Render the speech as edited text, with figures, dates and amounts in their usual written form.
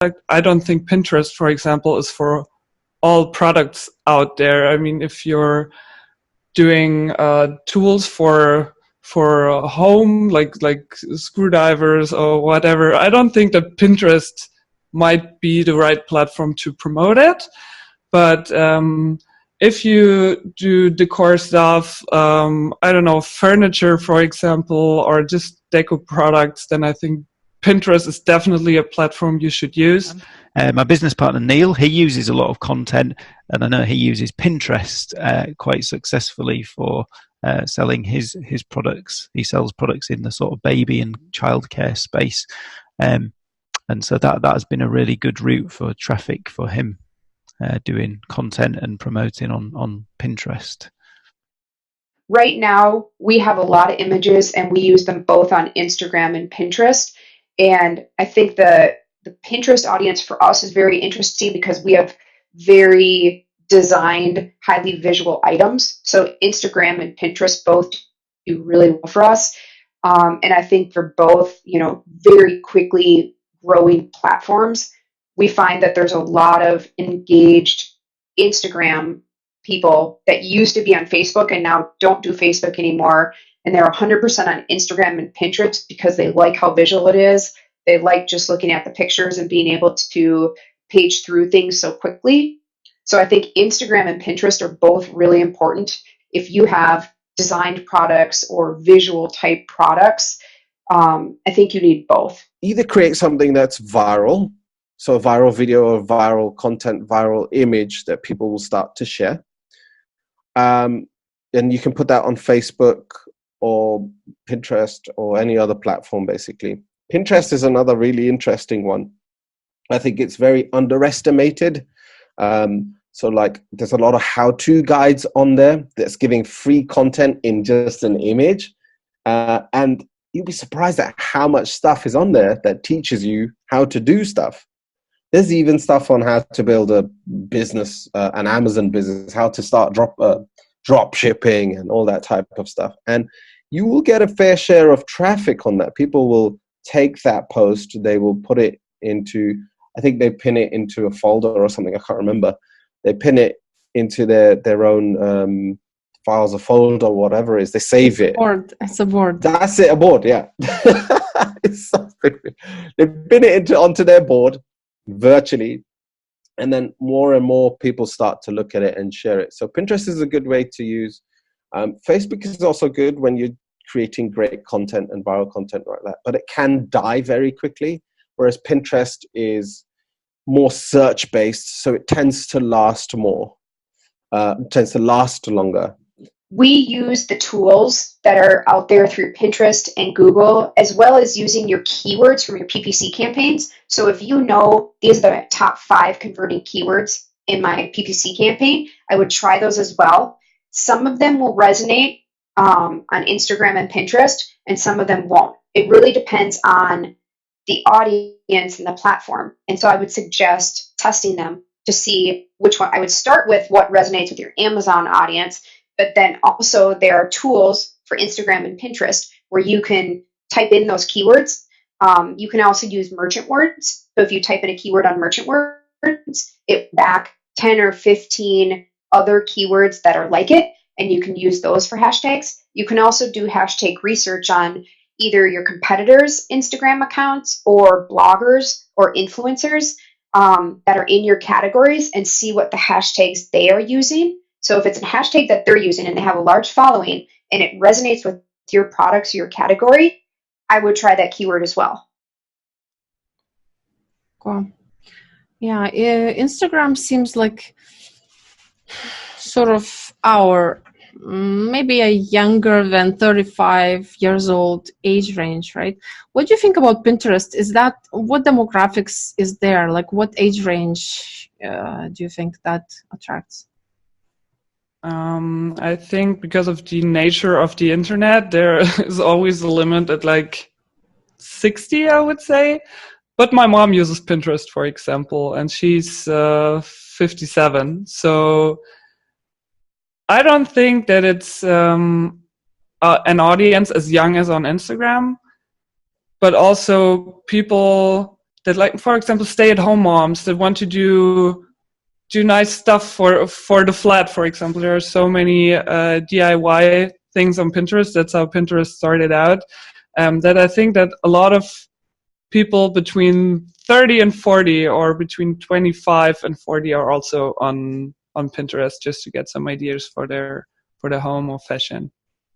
I don't think Pinterest, for example, is for all products out there. I mean, if you're doing tools for home, like screwdrivers or whatever, I don't think that Pinterest might be the right platform to promote it. But if you do decor stuff, I don't know, furniture, for example, or just deco products, then I think Pinterest is definitely a platform you should use. My business partner, Neil, he uses a lot of content, and I know he uses Pinterest quite successfully for selling his products. He sells products in the sort of baby and childcare space. And so that has been a really good route for traffic for him, doing content and promoting on Pinterest. Right now, we have a lot of images, and we use them both on Instagram and Pinterest. And I think the Pinterest audience for us is very interesting because we have very designed, highly visual items. So Instagram and Pinterest both do really well for us. And I think for both, very quickly growing platforms, we find that there's a lot of engaged Instagram people that used to be on Facebook and now don't do Facebook anymore. And they're 100% on Instagram and Pinterest because they like how visual it is. They like just looking at the pictures and being able to page through things so quickly. So I think Instagram and Pinterest are both really important. If you have designed products or visual type products, I think you need both. Either create something that's viral, so a viral video or viral content, viral image that people will start to share. And you can put that on Facebook or Pinterest or any other platform, basically. Pinterest is another really interesting one. I think it's very underestimated. So there's a lot of how-to guides on there that's giving free content in just an image. And you'll be surprised at how much stuff is on there that teaches you how to do stuff. There's even stuff on how to build a business, an Amazon business, how to start drop shipping and all that type of stuff. And you will get a fair share of traffic on that. People will take that post, they will put it into, I think they pin it into a folder or something, I can't remember. They pin it into their own files, a folder or whatever it is. They save it. It's a board. That's it, a board, yeah. It's so stupid. They pin it onto their board virtually, and then more and more people start to look at it and share it. So Pinterest is a good way to use. Facebook is also good when you're creating great content and viral content like that, but it can die very quickly, whereas Pinterest is more search-based, so it tends to last more, tends to last longer. We use the tools that are out there through Pinterest and Google, as well as using your keywords from your PPC campaigns. So if you know these are the top 5 converting keywords in my PPC campaign, I would try those as well. Some of them will resonate on Instagram and Pinterest, and some of them won't. It really depends on the audience and the platform. And so I would suggest testing them to see which one. I would start with what resonates with your Amazon audience, but then also there are tools for Instagram and Pinterest where you can type in those keywords. You can also use merchant words. So if you type in a keyword on merchant words, it back 10 or 15 other keywords that are like it, and you can use those for hashtags. You can also do hashtag research on either your competitors' Instagram accounts or bloggers or influencers that are in your categories and see what the hashtags they are using. So if it's a hashtag that they're using and they have a large following and it resonates with your products or your category, I would try that keyword as well. Cool. Yeah, Instagram seems like sort of maybe a younger than 35 years old age range, right? What do you think about Pinterest? What demographics is there? Like what age range do you think that attracts? I think because of the nature of the internet, there is always a limit at like 60, I would say. But my mom uses Pinterest, for example, and she's 57. So I don't think that it's an audience as young as on Instagram, but also people like, for example, stay-at-home moms that want to do nice stuff for the flat, for example. There are so many DIY things on Pinterest. That's how Pinterest started out. That I think that a lot of people between 30 and 40, or between 25 and 40, are also on Pinterest, just to get some ideas for their home or fashion.